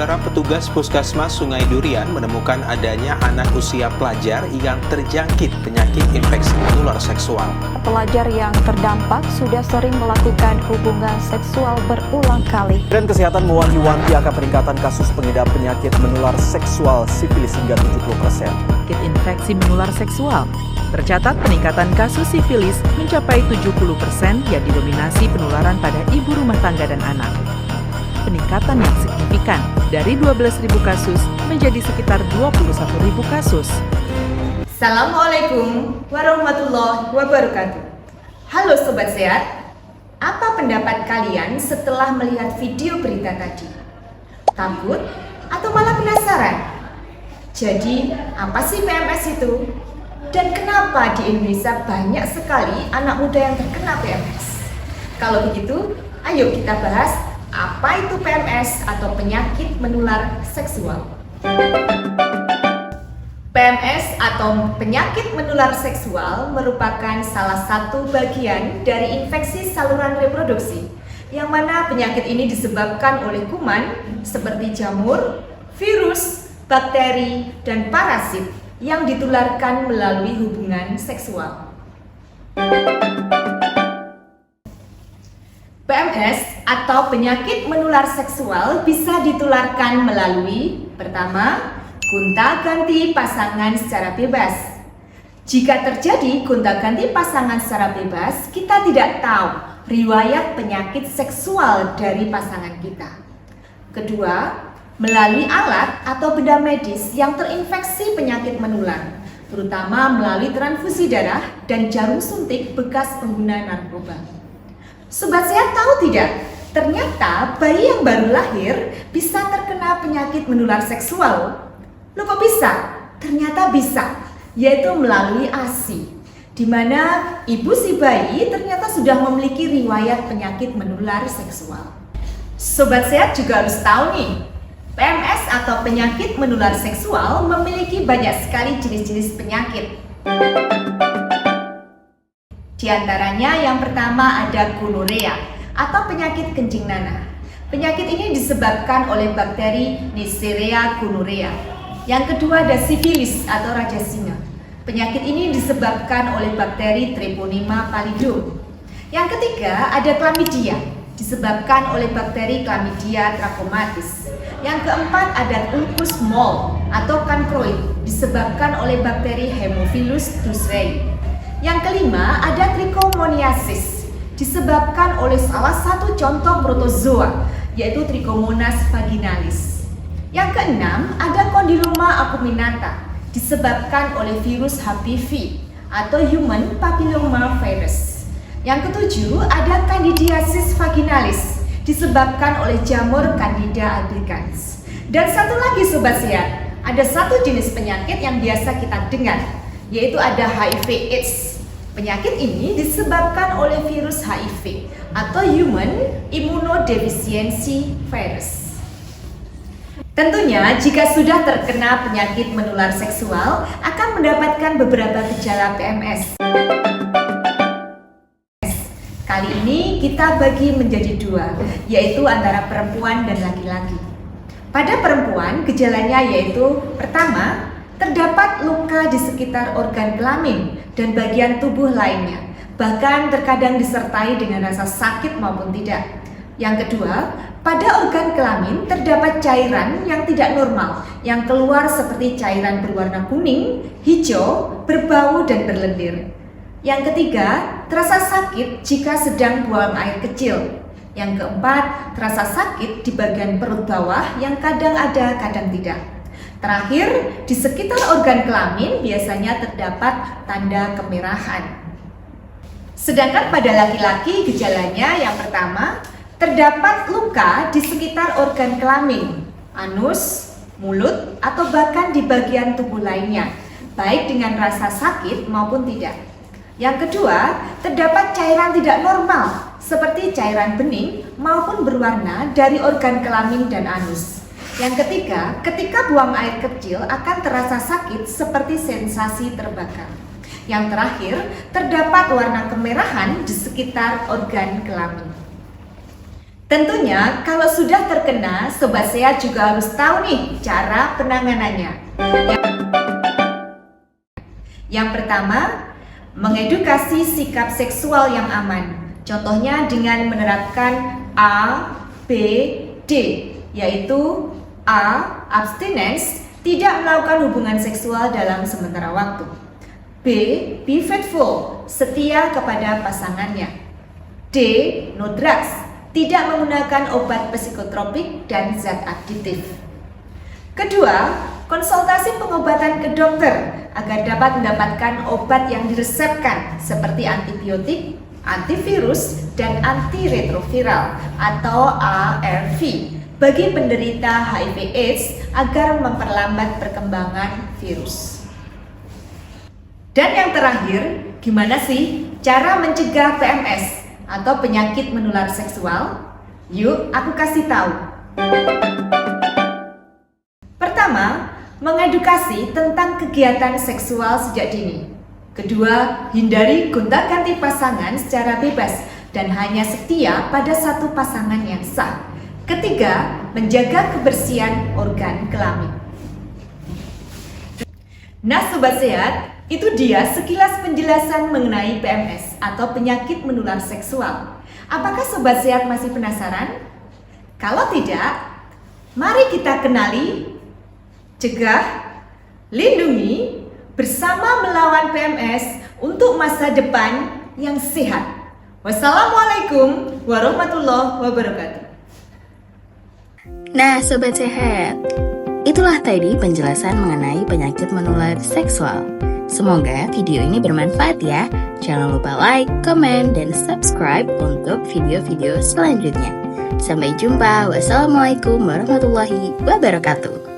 Saudara, petugas Puskesmas Sungai Durian menemukan adanya anak usia pelajar yang terjangkit penyakit infeksi menular seksual. Pelajar yang terdampak sudah sering melakukan hubungan seksual berulang kali. Dan Kesehatan mewanti-wanti akan peningkatan kasus pengidap penyakit menular seksual sifilis hingga 70%. Penyakit infeksi menular seksual. Tercatat peningkatan kasus sifilis mencapai 70% yang didominasi penularan pada ibu rumah tangga dan anak. Peningkatan yang signifikan dari 12.000 kasus menjadi sekitar 21.000 kasus. Assalamualaikum warahmatullahi wabarakatuh. Halo Sobat Sehat, apa pendapat kalian setelah melihat video berita tadi? Takut atau malah penasaran? Jadi, apa sih PMS itu? Dan kenapa di Indonesia banyak sekali anak muda yang terkena PMS? Kalau begitu, ayo kita bahas apa itu PMS atau penyakit menular seksual. PMS atau penyakit menular seksual merupakan salah satu bagian dari infeksi saluran reproduksi, yang mana penyakit ini disebabkan oleh kuman seperti jamur, virus, bakteri, dan parasit yang ditularkan melalui hubungan seksual. PMS atau penyakit menular seksual bisa ditularkan melalui pertama, gonta-ganti pasangan secara bebas. Jika terjadi gonta-ganti pasangan secara bebas, kita tidak tahu riwayat penyakit seksual dari pasangan kita. Kedua, melalui alat atau benda medis yang terinfeksi penyakit menular, terutama melalui transfusi darah dan jarum suntik bekas pengguna narkoba. Sobat Sehat tahu tidak? Ternyata bayi yang baru lahir bisa terkena penyakit menular seksual. Loh kok bisa? Ternyata bisa, yaitu melalui ASI, di mana ibu si bayi ternyata sudah memiliki riwayat penyakit menular seksual. Sobat Sehat juga harus tahu nih, PMS atau penyakit menular seksual memiliki banyak sekali jenis-jenis penyakit. Di antaranya yang pertama ada gonorea atau penyakit kencing nanah. Penyakit ini disebabkan oleh bakteri Neisseria gonorrhea. Yang kedua ada sifilis atau raja singa. Penyakit ini disebabkan oleh bakteri Treponema pallidum. Yang ketiga ada chlamydia, disebabkan oleh bakteri Chlamydia trachomatis. Yang keempat ada ulcus mole atau cancroid, disebabkan oleh bakteri Haemophilus ducreyi. Yang kelima ada trichomoniasis, disebabkan oleh salah satu contoh protozoa, yaitu Trichomonas vaginalis. Yang keenam ada Condyloma acuminata, disebabkan oleh virus HPV atau Human Papilloma Virus. Yang ketujuh ada Candidiasis vaginalis, disebabkan oleh jamur Candida albicans. Dan satu lagi Sobat Sehat, ada satu jenis penyakit yang biasa kita dengar, yaitu ada HIV/AIDS. Penyakit ini disebabkan oleh virus HIV atau Human Immunodeficiency Virus. Tentunya jika sudah terkena penyakit menular seksual akan mendapatkan beberapa gejala PMS. Kali ini kita bagi menjadi dua, yaitu antara perempuan dan laki-laki. Pada perempuan gejalanya yaitu pertama, terdapat luka di sekitar organ kelamin dan bagian tubuh lainnya, bahkan terkadang disertai dengan rasa sakit maupun tidak. Yang kedua, pada organ kelamin terdapat cairan yang tidak normal, yang keluar seperti cairan berwarna kuning, hijau, berbau dan berlendir. Yang ketiga, terasa sakit jika sedang buang air kecil. Yang keempat, terasa sakit di bagian perut bawah yang kadang ada, kadang tidak. Terakhir, di sekitar organ kelamin biasanya terdapat tanda kemerahan. Sedangkan pada laki-laki gejalanya yang pertama, terdapat luka di sekitar organ kelamin, anus, mulut, atau bahkan di bagian tubuh lainnya, baik dengan rasa sakit maupun tidak. Yang kedua, terdapat cairan tidak normal, seperti cairan bening maupun berwarna dari organ kelamin dan anus. Yang ketiga, ketika buang air kecil akan terasa sakit seperti sensasi terbakar. Yang terakhir, terdapat warna kemerahan di sekitar organ kelamin. Tentunya kalau sudah terkena, Sobat Sehat juga harus tahu nih cara penanganannya. Yang pertama, mengedukasi sikap seksual yang aman. Contohnya dengan menerapkan A, B, D, yaitu A. Abstinence, tidak melakukan hubungan seksual dalam sementara waktu. B. Be faithful, setia kepada pasangannya. D. No drugs, tidak menggunakan obat psikotropik dan zat aditif. Kedua, konsultasi pengobatan ke dokter agar dapat mendapatkan obat yang diresepkan seperti antibiotik, antivirus, dan antiretroviral atau ARV bagi penderita HIV/AIDS agar memperlambat perkembangan virus. Dan yang terakhir, gimana sih cara mencegah PMS atau penyakit menular seksual? Yuk, aku kasih tahu. Pertama, mengedukasi tentang kegiatan seksual sejak dini. Kedua, hindari gonta-ganti pasangan secara bebas dan hanya setia pada satu pasangan yang sah. Ketiga, menjaga kebersihan organ kelamin. Nah, Sobat Sehat, itu dia sekilas penjelasan mengenai PMS atau penyakit menular seksual. Apakah Sobat Sehat masih penasaran? Kalau tidak, mari kita kenali, cegah, lindungi, bersama melawan PMS untuk masa depan yang sehat. Wassalamualaikum warahmatullahi wabarakatuh. Nah, Sobat Sehat, itulah tadi penjelasan mengenai penyakit menular seksual. Semoga video ini bermanfaat ya. Jangan lupa like, komen, dan subscribe untuk video-video selanjutnya. Sampai jumpa. Wassalamualaikum warahmatullahi wabarakatuh.